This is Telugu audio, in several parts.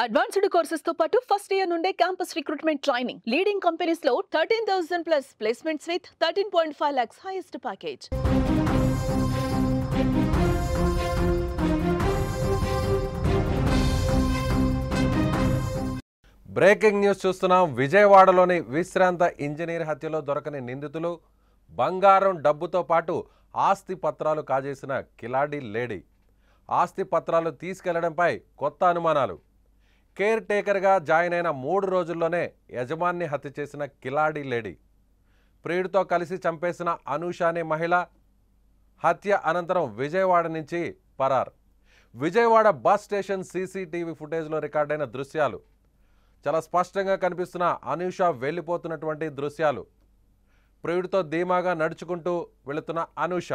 అడ్వాన్స్డ్ కోర్సెస్ తో పాటు ఫస్ట్ ఇయర్ నుండే campus recruitment training leading companies లో 13,000 plus placements with 13.5 lakhs highest package. Breaking news చూస్తున్నాం. విజయవాడలోని విశ్రాంత ఇంజనీర్ హత్యలో దొరకని నిందితులు బంగారం డబ్బుతో పాటు ఆస్తి పత్రాలు కాజేసిన కిలాడి లేడీ. ఆస్తి పత్రాలు తీసుకెళ్లడంపై కొత్త అనుమానాలు. కేర్ టేకర్గా జాయిన్ అయిన 3 రోజుల్లోనే యజమాన్ని హత్య చేసిన కిలాడి లేడీ. ప్రియుడితో కలిసి చంపేసిన అనూష అనే మహిళ హత్య అనంతరం విజయవాడ నుంచి పరార్. విజయవాడ బస్ స్టేషన్ సీసీటీవీ ఫుటేజ్లో రికార్డైన దృశ్యాలు. చాలా స్పష్టంగా కనిపిస్తున్న అనూష వెళ్ళిపోతున్నటువంటి దృశ్యాలు. ప్రియుడితో ధీమాగా నడుచుకుంటూ వెళుతున్న అనూష.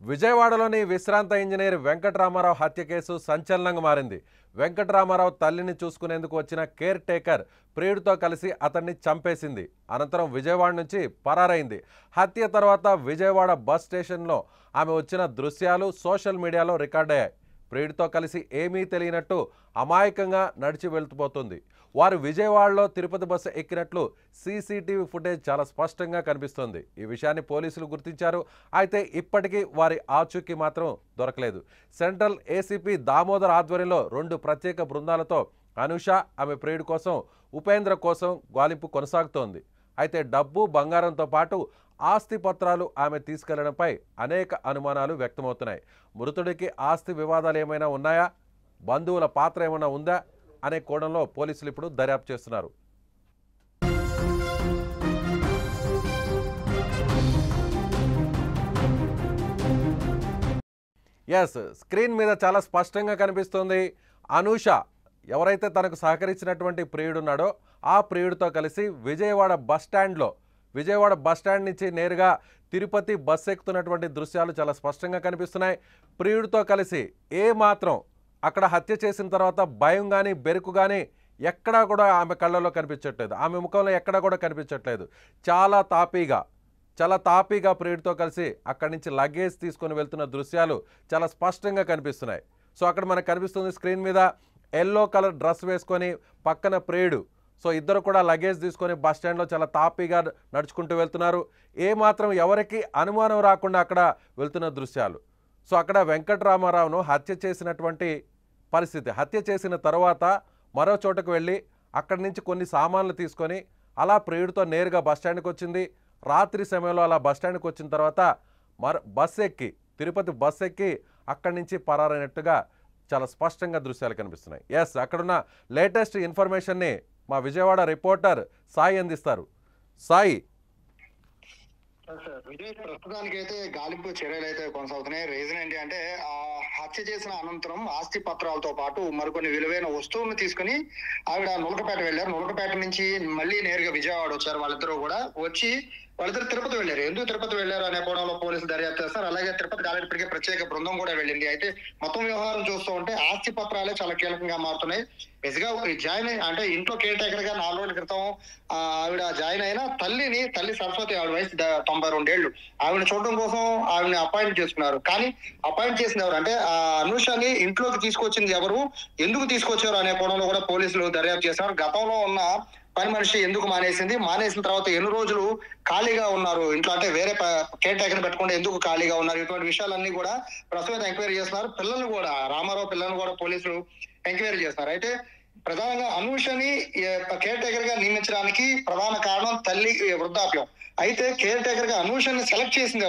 విజయవాడలోని విశ్రాంత ఇంజనీర్ వెంకటరామారావు హత్య కేసు సంచలనంగా మారింది. వెంకటరామారావు తల్లిని చూసుకునేందుకు వచ్చిన కేర్ టేకర్ ప్రియుడితో కలిసి అతన్ని చంపేసింది. అనంతరం విజయవాడ నుంచి పరారైంది. హత్య తర్వాత విజయవాడ బస్ స్టేషన్లో ఆమె వచ్చిన దృశ్యాలు సోషల్ మీడియాలో రికార్డయ్యాయి. ప్రియుడితో కలిసి ఏమీ తెలియనట్టు అమాయకంగా నడిచి వెళ్తుపోతుంది. వారు విజయవాడలో తిరుపతి బస్సు ఎక్కినట్లు సీసీటీవీ ఫుటేజ్ చాలా స్పష్టంగా కనిపిస్తుంది. ఈ విషయాన్ని పోలీసులు గుర్తించారు. అయితే ఇప్పటికీ వారి ఆచూకీ మాత్రం దొరకలేదు. సెంట్రల్ ఏసీపీ దామోదర్ ఆధ్వర్యంలో 2 ప్రత్యేక బృందాలతో అనూష, ఆమె ప్రియుడి కోసం ఉపేంద్ర కోసం గాలింపు కొనసాగుతోంది. అయితే డబ్బు, బంగారంతో పాటు ఆస్తి పత్రాలు ఆమె తీసుకెళ్లడంపై అనేక అనుమానాలు వ్యక్తమవుతున్నాయి. మృతుడికి ఆస్తి వివాదాలు ఏమైనా ఉన్నాయా, బంధువుల పాత్ర ఏమైనా ఉందా అనే కోణంలో పోలీసులు ఇప్పుడు దర్యాప్తు చేస్తున్నారు. ఎస్, స్క్రీన్ మీద చాలా స్పష్టంగా కనిపిస్తుంది. అనూష ఎవరైతే తనకు సహకరించినటువంటి ప్రియుడున్నాడో ఆ ప్రియుడితో కలిసి విజయవాడ బస్టాండ్ నుంచి నేరుగా తిరుపతి బస్సు ఎక్కుతున్నటువంటి దృశ్యాలు చాలా స్పష్టంగా కనిపిస్తున్నాయి. ప్రియుడితో కలిసి ఏమాత్రం అక్కడ హత్య చేసిన తర్వాత భయం కానీ బెరుకు కానీ ఎక్కడా కూడా ఆమె కళ్ళలో కనిపించట్లేదు. ఆమె ముఖంలో ఎక్కడా కూడా కనిపించట్లేదు. చాలా తాపీగా ప్రియుడితో కలిసి అక్కడి నుంచి లగేజ్ తీసుకొని వెళ్తున్న దృశ్యాలు చాలా స్పష్టంగా కనిపిస్తున్నాయి. సో అక్కడ మనకు కనిపిస్తుంది స్క్రీన్ మీద ఎల్లో కలర్ డ్రెస్ వేసుకొని పక్కన ప్రియుడు. సో ఇద్దరు కూడా లగేజ్ తీసుకొని బస్ స్టాండ్లో చాలా తాపీగా నడుచుకుంటూ వెళ్తున్నారు. ఏమాత్రం ఎవరికి అనుమానం రాకుండా అక్కడ వెళ్తున్న దృశ్యాలు. సో అక్కడ వెంకటరామారావును హత్య చేసినటువంటి పరిస్థితి. హత్య చేసిన తర్వాత మరో చోటకు వెళ్ళి అక్కడి నుంచి కొన్ని సామాన్లు తీసుకొని అలా ప్రియుడితో నేరుగా బస్ స్టాండ్కి వచ్చింది. రాత్రి సమయంలో అలా బస్ స్టాండ్కి వచ్చిన తర్వాత తిరుపతి బస్ ఎక్కి అక్కడి నుంచి పరారైనట్టుగా చాలా స్పష్టంగా దృశ్యాలు కనిపిస్తున్నాయి. ఎస్, అక్కడున్న లేటెస్ట్ ఇన్ఫర్మేషన్ని మా విజయవాడ రిపోర్టర్ సాయి అందిస్తారు. సాయి. విజయ్, ప్రస్తుతానికి అయితే గాలింపు చర్యలు అయితే కొనసాగుతున్నాయి. రీజన్ ఏంటి అంటే హత్య చేసిన అనంతరం ఆస్తి పత్రాలతో పాటు మరికొన్ని విలువైన వస్తువులను తీసుకుని ఆవిడ నులకపేట వెళ్ళారు. నులకపేట నుంచి మళ్ళీ నేరుగా విజయవాడ వచ్చారు. వాళ్ళిద్దరు తిరుపతి వెళ్ళారు. ఎందుకు తిరుపతి వెళ్ళారు అనే కోణంలో పోలీసులు దర్యాప్తు చేస్తారు. అలాగే తిరుపతి గాలింపుకి ప్రత్యేక బృందం కూడా వెళ్ళింది. అయితే మొత్తం వ్యవహారం చూస్తూ ఉంటే ఆస్తి పత్రాలే చాలా కీలకంగా మారుతున్నాయి. బేసిక్గా అంటే ఇంట్లో కేర్ టేకర్ గా 4 రోజుల క్రితం ఆవిడ జాయిన్ అయిన తల్లి సరస్వతి, ఆవిడ వయసు 92 ఏళ్ళు. ఆవిడ చూడడం కోసం ఆవిడని అపాయింట్ చేసుకున్నారు. కానీ అపాయింట్ చేసిన ఎవరు అంటే అనూషని ఇంట్లోకి తీసుకొచ్చింది ఎవరు, ఎందుకు తీసుకొచ్చారు అనే కోణంలో కూడా పోలీసులు దర్యాప్తు చేస్తున్నారు. గతంలో ఉన్న పని మనిషి ఎందుకు మానేసిన తర్వాత ఎన్ని రోజులు ఖాళీగా ఉన్నారు ఇంట్లో, అంటే వేరే కేర్ టేకర్ పెట్టుకుంటే ఎందుకు ఖాళీగా ఉన్నారు, ఇటువంటి విషయాలన్నీ కూడా ప్రస్తుతం ఎంక్వైరీ చేస్తున్నారు. రామారావు పిల్లలను కూడా పోలీసులు ఎంక్వైరీ చేస్తున్నారు. అయితే ప్రధానంగా అనూషని కేర్ టేకర్ గా నియమించడానికి ప్రధాన కారణం తల్లి వృద్ధాప్యం. అయితే కేర్ టేకర్ గా అనూషని సెలెక్ట్ చేసింది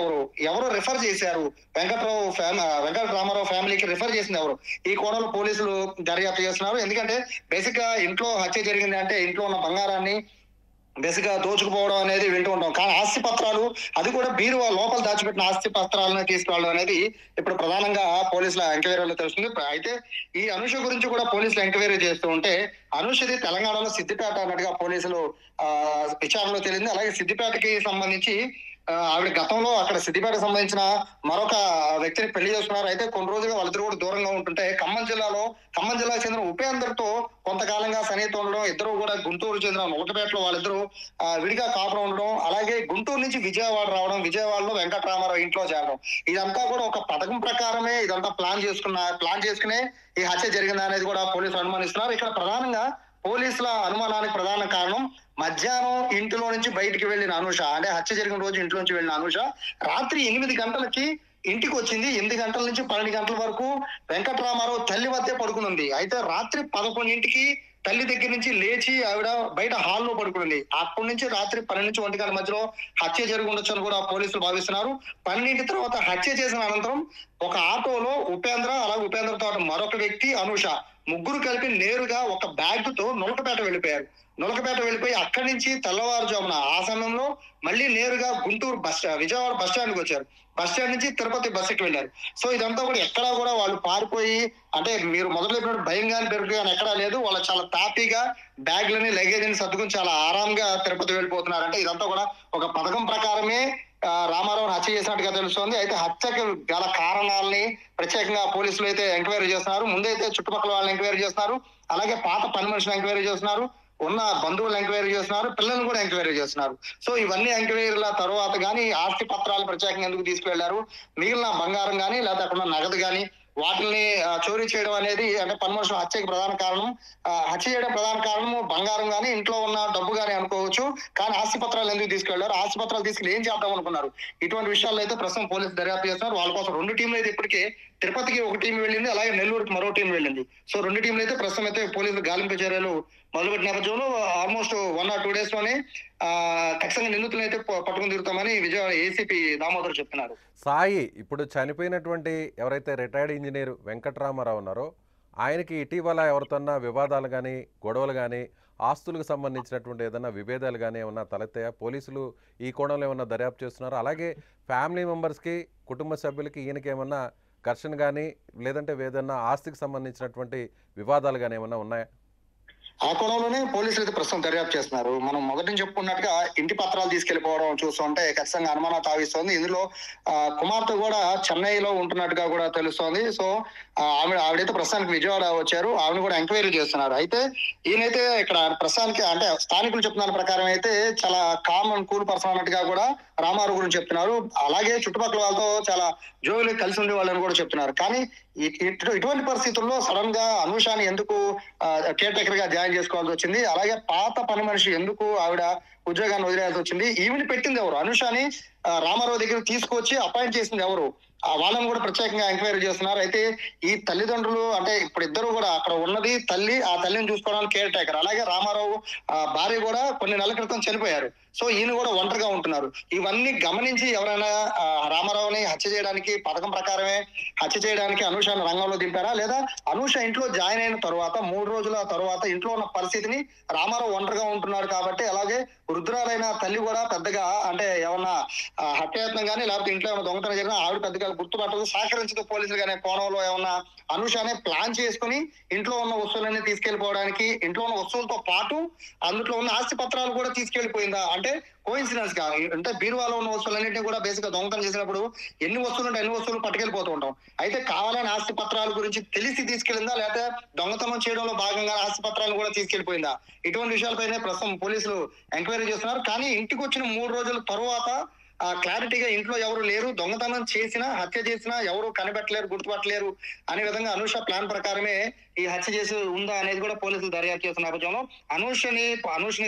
ఎవరు రిఫర్ చేశారు, వెంకటరామారావు ఫ్యామిలీకి రిఫర్ చేసింది ఎవరు, ఈ కోణంలో పోలీసులు దర్యాప్తు చేస్తున్నారు. ఎందుకంటే బేసిక్ గా ఇంట్లో హత్య జరిగింది అంటే ఇంట్లో ఉన్న బంగారాన్ని బేసిక్ గా దోచుకుపోవడం అనేది వింటూ ఉంటాం. కానీ ఆస్తి పత్రాలు, అది కూడా బీరువా లోపల దాచిపెట్టిన ఆస్తి పత్రాలను తీసుకురావడం అనేది ఇప్పుడు ప్రధానంగా పోలీసుల ఎంక్వైరీలో తెలుస్తుంది. అయితే ఈ అనూష గురించి కూడా పోలీసులు ఎంక్వైరీ చేస్తూ ఉంటే అనూషది తెలంగాణలో సిద్దిపేట అన్నట్టుగా పోలీసులు విచారణలో తేలింది. అలాగే సిద్దిపేటకి సంబంధించి ఆవిడ గతంలో అక్కడ సిద్దిపేటకు సంబంధించిన మరొక వ్యక్తిని పెళ్లి చేసుకున్నారు. అయితే కొన్ని రోజులుగా వాళ్ళిద్దరు కూడా దూరంగా ఉంటుంటే ఖమ్మం జిల్లాకు చెందిన ఉపేందర్ తో కొంతకాలంగా సన్నిహితం ఉండడం, ఇద్దరు కూడా గుంటూరు చెందిన నూకపేటలో వాళ్ళిద్దరూ విడిగా కాపురం ఉండడం, అలాగే గుంటూరు నుంచి విజయవాడ రావడం, విజయవాడలో వెంకటరామారావు ఇంట్లో చేరడం, ఇదంతా కూడా ఒక పథకం ప్రకారమే ఇదంతా ప్లాన్ చేసుకునే ఈ హత్య జరిగిందా అనేది కూడా పోలీసులు అనుమానిస్తున్నారు. ఇక్కడ ప్రధానంగా పోలీసుల అనుమానానికి ప్రధాన కారణం మధ్యాహ్నం ఇంటిలో నుంచి బయటికి వెళ్లిన అనూష, అంటే హత్య జరిగిన రోజు ఇంట్లో నుంచి వెళ్ళిన అనూష రాత్రి 8 గంటలకి ఇంటికి వచ్చింది. 8 గంటల నుంచి 12 గంటల వరకు వెంకటరామారావు తల్లి వద్దే పడుకునుంది. అయితే రాత్రి 11ంటికి తల్లి దగ్గర నుంచి లేచి ఆవిడ బయట హాల్లో పడుకుంది. అప్పటి నుంచి రాత్రి 12 నుంచి 1 గంటల మధ్యలో హత్య జరిగి ఉండొచ్చు అని కూడా పోలీసులు భావిస్తున్నారు. 12 తర్వాత హత్య చేసిన అనంతరం ఒక ఆటోలో అలాగే ఉపేంద్రతో మరొక వ్యక్తి అనూష ముగ్గురు కలిపి నేరుగా ఒక బ్యాగ్ తో నులకపేట వెళ్ళిపోయి అక్కడి నుంచి తెల్లవారుజామున ఆ సమయంలో మళ్ళీ నేరుగా విజయవాడ బస్ స్టాండ్కి వచ్చారు. బస్ స్టాండ్ నుంచి తిరుపతి బస్ ఎక్కి వెళ్ళారు. సో ఇదంతా కూడా ఎక్కడా కూడా వాళ్ళు పారిపోయి, అంటే మీరు మొదలు చెప్పినట్టు భయం కానీ బెరుకు కానీ ఎక్కడా లేదు. వాళ్ళు చాలా హ్యాపీగా బ్యాగ్లని లగేజ్ని సర్దుకుని చాలా ఆరాంగా తిరుపతి వెళ్ళిపోతున్నారు. అంటే ఇదంతా కూడా ఒక పథకం ప్రకారమే రామారావుని హత్య చేసినట్టుగా తెలుస్తోంది. అయితే హత్యకి గల కారణాలని ప్రత్యేకంగా పోలీసులు అయితే ఎంక్వైరీ చేస్తున్నారు. ముందైతే చుట్టుపక్కల వాళ్ళని ఎంక్వైరీ చేస్తున్నారు, అలాగే పాత పని మనుషులు ఎంక్వైరీ చేస్తున్నారు, ఉన్న బంధువులు ఎంక్వైరీ చేస్తున్నారు, పిల్లల్ని కూడా ఎంక్వైరీ చేస్తున్నారు. సో ఇవన్నీ ఎంక్వైరీల తర్వాత కానీ ఆస్తి పత్రాలు ప్రత్యేకంగా ఎందుకు తీసుకువెళ్లారు, మిగిలిన బంగారం కానీ లేకపోతే అక్కడ నగదు కానీ వాటిని చోరీ చేయడం అనేది, అంటే పని మనుషులు హత్యకి హత్య చేయడం ప్రధాన కారణము బంగారం కానీ ఇంట్లో ఉన్న డబ్బు కానీ అనుకోవచ్చు. కానీ ఆస్తి పత్రాలు ఎందుకు తీసుకెళ్లారు, ఆస్తి పత్రాలు తీసుకెళ్లి ఏం చేద్దాం అనుకున్నారు, ఇటువంటి విషయాల్లో అయితే ప్రస్తుతం పోలీసులు దర్యాప్తు చేస్తున్నారు. వాళ్ళ కోసం 2 టీంలు అయితే ఇప్పటికే తిరుపతికి ఒక టీం వెళ్ళింది, అలాగే నెల్లూరుకి మరో టీం వెళ్ళింది. సో 2 టీంలు అయితే ప్రస్తుతం అయితే పోలీసులు గాలింపు చర్యలు మొదలుపెట్టిన నేపథ్యంలో ఆల్మోస్ట్ 1 or 2 days లోనే ఖచ్చితంగా నిందితులను అయితే పట్టుకుని తిరుగుతామని విజయవాడ ఏసీపీ దామోదర్ చెప్తున్నారు. సాయి, ఇప్పుడు చనిపోయినటువంటి ఎవరైతే రిటైర్డ్ ఇంజనీర్ వెంకటరామారావు ఉన్నారో ఆయనకి ఇటీవల ఎవరితోన్నా వివాదాలు కానీ గొడవలు కానీ ఆస్తులకు సంబంధించినటువంటి ఏదైనా విభేదాలు కానీ ఏమన్నా తలెత్తాయా? పోలీసులు ఈ కోణంలో ఏమన్నా దర్యాప్తు చేస్తున్నారు? అలాగే ఫ్యామిలీ మెంబర్స్కి, కుటుంబ సభ్యులకి ఈయనకి ఏమన్నా ఘర్షణ కానీ లేదంటే ఏదన్నా ఆస్తికి సంబంధించినటువంటి వివాదాలు కానీ ఏమన్నా ఉన్నాయా? ఆ కోణంలోనే పోలీసులు అయితే ప్రస్తుతం దర్యాప్తు చేస్తున్నారు. మనం మొదటి నుంచి చెప్పుకున్నట్టుగా ఇంటి పత్రాలు తీసుకెళ్లిపోవడం చూస్తుంటే ఖచ్చితంగా అనుమానం తావిస్తోంది. ఇందులో కుమార్తె కూడా చెన్నైలో ఉంటున్నట్టుగా కూడా తెలుస్తోంది. సో ఆవిడైతే ప్రస్తుతానికి విజయవాడ వచ్చారు, ఆవిడ కూడా ఎంక్వైరీ చేస్తున్నారు. అయితే ఈయనైతే ఇక్కడ ప్రస్తుతానికి, అంటే స్థానికులు చెప్తున్న ప్రకారం అయితే చాలా కామన్ కూల్ పర్సన్ అన్నట్టుగా కూడా రామారావు గురించి చెప్తున్నారు. అలాగే చుట్టుపక్కల వాళ్ళతో చాలా జోగులు కలిసి ఉండే వాళ్ళని కూడా చెప్తున్నారు. కానీ ఇటువంటి పరిస్థితుల్లో సడన్ గా అనూషాని ఎందుకు కేర్ టేకర్ గా జాయిన్ చేసుకోవాల్సి వచ్చింది, అలాగే పాత పని మనిషి ఎందుకు ఆవిడ ఉద్యోగాన్ని వదిలేయాల్సి వచ్చింది, ఈవిని పెట్టింది ఎవరు, అనూషాని రామారావు దగ్గర తీసుకొచ్చి అపాయింట్ చేసింది ఎవరు, వాళ్ళని కూడా ప్రత్యేకంగా ఎంక్వైరీ చేస్తున్నారు. అయితే ఈ తల్లిదండ్రులు, అంటే ఇప్పుడు ఇద్దరు కూడా అక్కడ ఉన్నది తల్లి, ఆ తల్లిని చూసుకోవడానికి కేర్ టేకర్, అలాగే రామారావు భార్య కూడా కొన్ని నెలల క్రితం చనిపోయారు. సో ఈయన కూడా ఒంటరిగా ఉంటున్నారు. ఇవన్నీ గమనించి ఎవరైనా రామారావుని హత్య చేయడానికి, పథకం ప్రకారమే హత్య చేయడానికి అనూషను రంగంలో దింపారా, లేదా అనూష ఇంట్లో జాయిన్ అయిన తర్వాత 3 రోజుల తర్వాత ఇంట్లో ఉన్న పరిస్థితిని రామారావు ఒంటరిగా ఉంటున్నాడు కాబట్టి, అలాగే వృద్ధురాలైన తల్లి కూడా పెద్దగా, అంటే ఏమన్నా హత్యాయత్నం కానీ లేకపోతే ఇంట్లో ఏమైనా దొంగతనం జరిగినా ఆవిడ పెద్దగా గుర్తుపట్టదు, సహకరించదు పోలీసులు కానీ కోణంలో ఏమన్నా అనూషనే ప్లాన్ చేసుకుని ఇంట్లో ఉన్న వస్తువులన్నీ తీసుకెళ్లిపోవడానికి, ఇంట్లో ఉన్న వస్తువులతో పాటు అందులో ఉన్న ఆస్తి పత్రాలు కూడా తీసుకెళ్లిపోయిందా, అంటే కోఇన్సిడెన్స్ గా, అంటే బీరువాలో ఉన్న వస్తువులన్నింటినీ కూడా బేసిక్ గా దొంగతనం చేసినప్పుడు ఎన్ని వస్తువులు ఉంటే అన్ని వస్తువులు పట్టుకెళ్ళిపోతూ ఉంటాం. అయితే కావాలని ఆస్తి పత్రాల గురించి తెలిసి తీసుకెళ్ళిందా, లేకపోతే దొంగతనం చేయడంలో భాగంగా ఆస్తి పత్రాలను కూడా తీసుకెళ్లిపోయిందా, ఇటువంటి విషయాలపైనే ప్రస్తుతం పోలీసులు ఎంక్వైరీ చేస్తున్నారు. కానీ ఇంటికి వచ్చిన 3 రోజుల తరువాత క్లారిటీగా ఇంట్లో ఎవరు లేరు, దొంగతనం చేసినా హత్య చేసినా ఎవరు కనిపెట్టలేరు, గుర్తుపట్టలేరు అనే విధంగా అనూష ప్లాన్ ప్రకారమే ఈ హత్య చేసి ఉందా అనేది కూడా పోలీసులు దర్యాప్తు చేస్తున్న నేపథ్యంలో అనూషని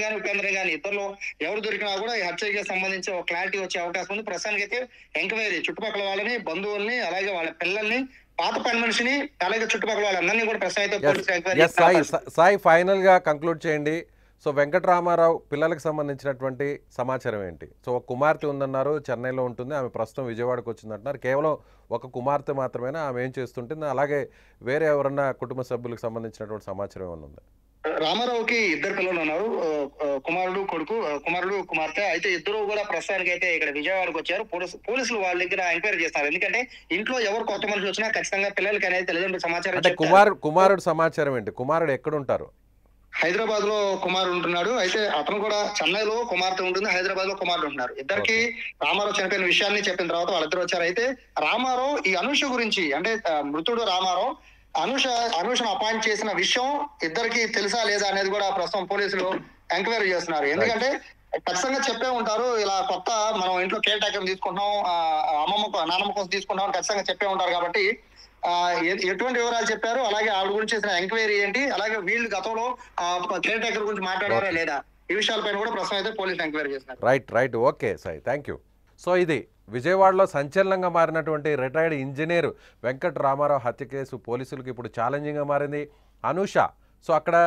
కానీ ఉపేంద్రని కానీ ఇద్దరులో ఎవరు దొరికినా కూడా ఈ హత్యకి సంబంధించి ఒక క్లారిటీ వచ్చే అవకాశం ఉంది. ప్రస్తుతానికి అయితే ఎంక్వైరీ చుట్టుపక్కల వాళ్ళని, బంధువుల్ని, అలాగే వాళ్ళ పిల్లల్ని, పాత పని మనిషిని, అలాగే చుట్టుపక్కల వాళ్ళందరినీ కూడా ప్రస్తుతం అయితే పోలీసులు ఎంక్వైరీ. సాయి, ఫైనల్ గా కంక్లూడ్ చేయండి. సో వెంకటరామారావు పిల్లలకు సంబంధించినటువంటి సమాచారం ఏంటి? సో ఒక కుమార్తె ఉందన్నారు, చెన్నైలో ఉంటుంది, ఆమె ప్రస్తుతం విజయవాడకు వచ్చిందంటున్నారు. కేవలం ఒక కుమార్తె మాత్రమేనా, ఆమె ఏం చేస్తుంటుంది? అలాగే వేరే ఎవరన్నా కుటుంబ సభ్యులకు సంబంధించినటువంటి సమాచారం ఏమన్నా ఉందా? రామారావుకి 2 పిల్లలు ఉన్నారు, కుమారుడు కుమార్తె. అయితే ఇద్దరు కూడా ప్రస్తుతానికి అయితే ఇక్కడ విజయవాడకు వచ్చారు. పోలీసులు వాళ్ళ దగ్గర ఎంక్వైరీ చేస్తారు. ఎందుకంటే ఇంట్లో ఎవరు కొత్త మనుషులు వచ్చినా ఖచ్చితంగా పిల్లలకి అనేది తల్లిదండ్రులు సమాచారం. అంటే కుమారుడు సమాచారం ఏంటి? కుమారుడు ఎక్కడ ఉంటారు? హైదరాబాద్ లో కుమారుడు ఉంటున్నాడు. అయితే అతను కూడా చెన్నైలో కుమార్తె ఉంటుంది, హైదరాబాద్ లో కుమారుడు ఉంటున్నారు. ఇద్దరికి రామారావు చనిపోయిన విషయాన్ని చెప్పిన తర్వాత వాళ్ళిద్దరు వచ్చారు. అయితే రామారావు ఈ అనూష గురించి అంటే మృతుడు రామారావు అనూషను అపాయింట్ చేసిన విషయం ఇద్దరికి తెలుసా లేదా అనేది కూడా ప్రస్తుతం పోలీసులు ఎంక్వైరీ చేస్తున్నారు. ఎందుకంటే ఖచ్చితంగా చెప్పే ఉంటారు, ఇలా కొత్త మనం ఇంట్లో కేర్ టేకర్ తీసుకుంటున్నాం, నాన్నమ్మ కోసం తీసుకుంటాం అని ఖచ్చితంగా చెప్పే ఉంటారు. కాబట్టి ఎటువంటి వివరాలు చెప్పారు, అలాగే ఆవిడ గురించి చేసిన ఎంక్వైరీ ఏంటి, అలాగే వీళ్ళు గతంలో కేర్ టేకర్ గురించి మాట్లాడారా లేదా, ఈ విషయాలపైన కూడా ప్రస్తుతం అయితే పోలీసులు ఎంక్వైరీ చేస్తున్నారు. Right okay Sai, thank you. So ఇది విజయవాడలో సంచలనంగా మారినటువంటి రిటైర్డ్ ఇంజనీర్ వెంకట రామారావు హత్య కేసు పోలీసులకు ఇప్పుడు ఛాలెంజింగ్గా మారింది. అనూష, సో అక్కడ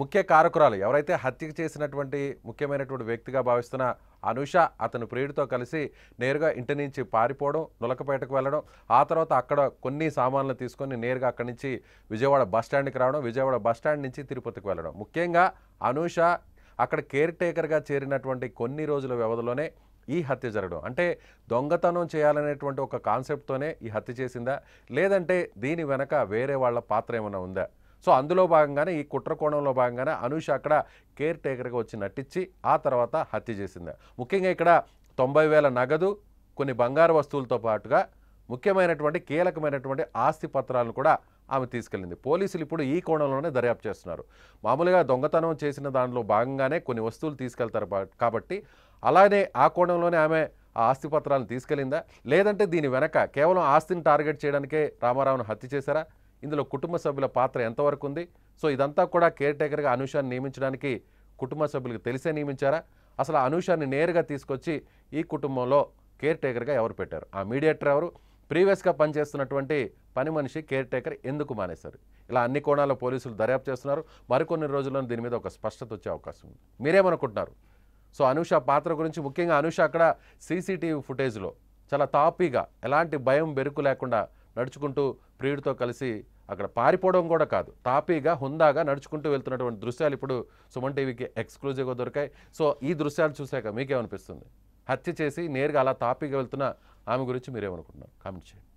ముఖ్య కారకురాలు ఎవరైతే హత్య చేసినటువంటి ముఖ్యమైనటువంటి వ్యక్తిగా భావిస్తున్న అనూష అతని ప్రియుడితో కలిసి నేరుగా ఇంటి నుంచి పారిపోవడం, నులకపేటకు వెళ్ళడం, ఆ తర్వాత అక్కడ కొన్ని సామాన్లు తీసుకొని నేరుగా అక్కడి నుంచి విజయవాడ బస్టాండ్కి రావడం, విజయవాడ బస్టాండ్ నుంచి తిరుపతికి వెళ్ళడం. ముఖ్యంగా అనూష అక్కడ కేర్ టేకర్గా చేరినటువంటి కొన్ని రోజుల వ్యవధిలోనే ఈ హత్య జరగడం. అంటే దొంగతనం చేయాలనేటువంటి ఒక కాన్సెప్ట్తోనే ఈ హత్య చేసిందా, లేదంటే దీని వెనక వేరే వాళ్ళ పాత్ర ఏమైనా ఉందా? సో అందులో భాగంగానే ఈ కుట్ర కోణంలో భాగంగానే అనూష అక్కడ కేర్ టేకర్గా వచ్చి నటించి ఆ తర్వాత హత్య చేసిందా. ముఖ్యంగా ఇక్కడ 90,000 నగదు, కొన్ని బంగారు వస్తువులతో పాటుగా ముఖ్యమైనటువంటి కీలకమైనటువంటి ఆస్తి పత్రాలను కూడా ఆమె తీసుకెళ్ళింది. పోలీసులు ఇప్పుడు ఈ కోణంలోనే దర్యాప్తు చేస్తున్నారు. మామూలుగా దొంగతనం చేసిన దానిలో భాగంగానే కొన్ని వస్తువులు తీసుకెళ్తారు కాబట్టి అలానే ఆ కోణంలోనే ఆమె ఆ ఆస్తి పత్రాలను తీసుకెళ్ళిందా, లేదంటే దీని వెనక కేవలం ఆస్తిని టార్గెట్ చేయడానికే రామారావును హత్య చేశారా, ఇందులో కుటుంబ సభ్యుల పాత్ర ఎంతవరకు ఉంది? సో ఇదంతా కూడా కేర్ టేకర్గా అనూషాన్ని నియమించడానికి కుటుంబ సభ్యులకు తెలిసే నియమించారా, అసలు అనూషాన్ని నేరుగా తీసుకొచ్చి ఈ కుటుంబంలో కేర్ టేకర్గా ఎవరు పెట్టారు, ఆ మీడియేటర్ ఎవరు, ప్రీవియస్గా పనిచేస్తున్నటువంటి పని మనిషి కేర్ టేకర్ ఎందుకు మానేశారు? ఇలా అన్ని కోణాల్లో పోలీసులు దర్యాప్తు చేస్తున్నారు. మరికొన్ని రోజుల్లో దీని మీద ఒక స్పష్టత వచ్చే అవకాశం ఉంది. మీరేమనుకుంటున్నారు? సో అనూష పాత్ర గురించి, ముఖ్యంగా అనూష అక్కడ సీసీటీవీ ఫుటేజ్లో చాలా తాపీగా ఎలాంటి భయం బెరుకు లేకుండా నడుచుకుంటూ ప్రియుడితో కలిసి అక్కడ పారిపోవడం కూడా కాదు, తాపీగా హుందాగా నడుచుకుంటూ వెళ్తున్నటువంటి దృశ్యాలు ఇప్పుడు సుమన్ టీవీకి ఎక్స్క్లూజివ్గా దొరికాయి. సో ఈ దృశ్యాలు చూశాక మీకేమనిపిస్తుంది? హత్య చేసి నేరుగా అలా తాపీగా వెళ్తున్న ఆమె గురించి మీరేమనుకుంటున్నారు? కామెంట్ చేయండి.